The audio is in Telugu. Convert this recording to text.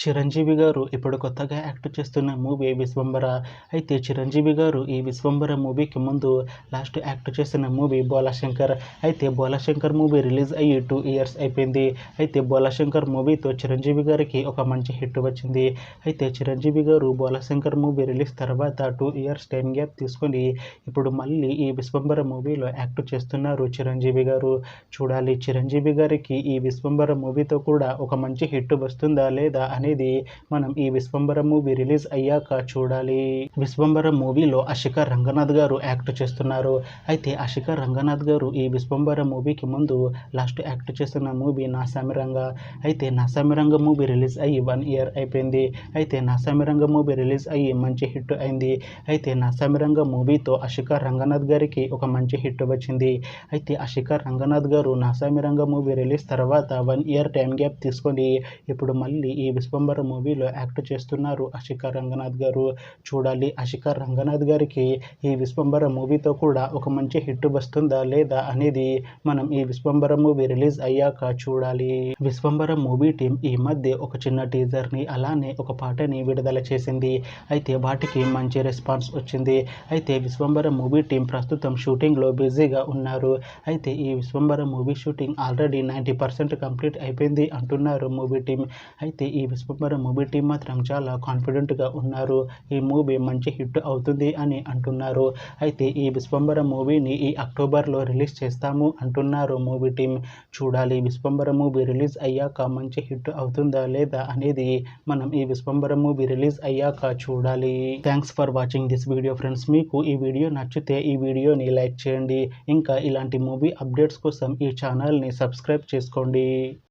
చిరంజీవి గారు ఇప్పుడు కొత్తగా యాక్ట్ చేస్తున్న మూవీ 'విశ్వంబర'. అయితే చిరంజీవి గారు ఈ 'విశ్వంబర' మూవీకి ముందు లాస్ట్ యాక్ట్ చేసిన మూవీ 'బోలాశంకర్'. అయితే 'బోలాశంకర్' మూవీ రిలీజ్ అయ్యి 2 ఇయర్స్ అయిపోయింది. అయితే 'బోలాశంకర్' మూవీతో చిరంజీవి గారికి ఒక మంచి హిట్ వచ్చింది. అయితే చిరంజీవి గారు 'బోలాశంకర్' మూవీ రిలీజ్ తర్వాత 2 ఇయర్స్ టైం గ్యాప్ తీసుకొని ఇప్పుడు మళ్ళీ ఈ 'విశ్వంబర' మూవీలో యాక్ట్ చేస్తున్నారు చిరంజీవి గారు. చూడాలి చిరంజీవి గారికి ఈ 'విశ్వంబర' మూవీతో కూడా ఒక మంచి హిట్ వస్తుందా లేదా అనేది మనం ఈ 'విశ్వంబర' మూవీ రిలీజ్ అయ్యాక చూడాలి. 'విశ్వంబర' మూవీలో అషికా రంగనాథ్ గారు యాక్ట్ చేస్తున్నారు. అయితే అషికా రంగనాథ్ గారు ఈ 'విశ్వంబర' మూవీకి ముందు లాస్ట్ యాక్ట్ చేసిన మూవీ 'నాసామిరంగ'. అయితే 'నాసామిరంగ' మూవీ రిలీజ్ అయ్యి 1 ఇయర్ అయిపోయింది. అయితే 'నాసామిరంగ' మూవీ రిలీజ్ అయ్యి మంచి హిట్ అయింది. అయితే 'నాసామిరంగ' మూవీతో అషికా రంగనాథ్ గారికి ఒక మంచి హిట్ వచ్చింది. అయితే అషికా రంగనాథ్ గారు 'నాసామిరంగ' మూవీ రిలీజ్ తర్వాత 1 ఇయర్ టైం గ్యాప్ తీసుకొని ఇప్పుడు మళ్ళీ ఈ 'విశ్వంబర' మూవీలో యాక్ట్ చేస్తున్నారు అషికా రంగనాథ్ గారు. చూడాలి అషికా రంగనాథ్ గారికి ఈ 'విశ్వంబర' మూవీతో కూడా ఒక మంచి హిట్ వస్తుందా లేదా అనేది మనం ఈ 'విశ్వంబర' మూవీ రిలీజ్ అయ్యాక చూడాలి. 'విశ్వంబర' మూవీ టీం ఈ మధ్య ఒక చిన్న టీజర్ని అలానే ఒక పాటని విడుదల చేసింది. అయితే వాటికి మంచి రెస్పాన్స్ వచ్చింది. అయితే 'విశ్వంబర' మూవీ టీం ప్రస్తుతం షూటింగ్లో బిజీగా ఉన్నారు. అయితే ఈ 'Vishwambhara' movie shooting already 90% complete అయిపోయింది అంటున్నారు మూవీ టీం. అయితే ఈ 'విశ్వంబర' మూవీ టీం మాత్రం చాలా కాన్ఫిడెంట్గా ఉన్నారు. ఈ మూవీ మంచి హిట్ అవుతుంది అని అంటున్నారు. అయితే ఈ 'విశ్వంబర' మూవీని ఈ అక్టోబర్లో రిలీజ్ చేస్తాము అంటున్నారు మూవీ టీం. చూడాలి 'విశ్వంబర' మూవీ రిలీజ్ అయ్యాక మంచి హిట్ అవుతుందా లేదా అనేది మనం ఈ 'విశ్వంబర' మూవీ రిలీజ్ అయ్యాక చూడాలి. Thanks for watching this video friends. మీకు ఈ వీడియో నచ్చితే ఈ వీడియోని లైక్ చేయండి. ఇంకా ఇలాంటి మూవీ అప్డేట్స్ కోసం ఈ ఛానల్ని సబ్స్క్రైబ్ చేసుకోండి.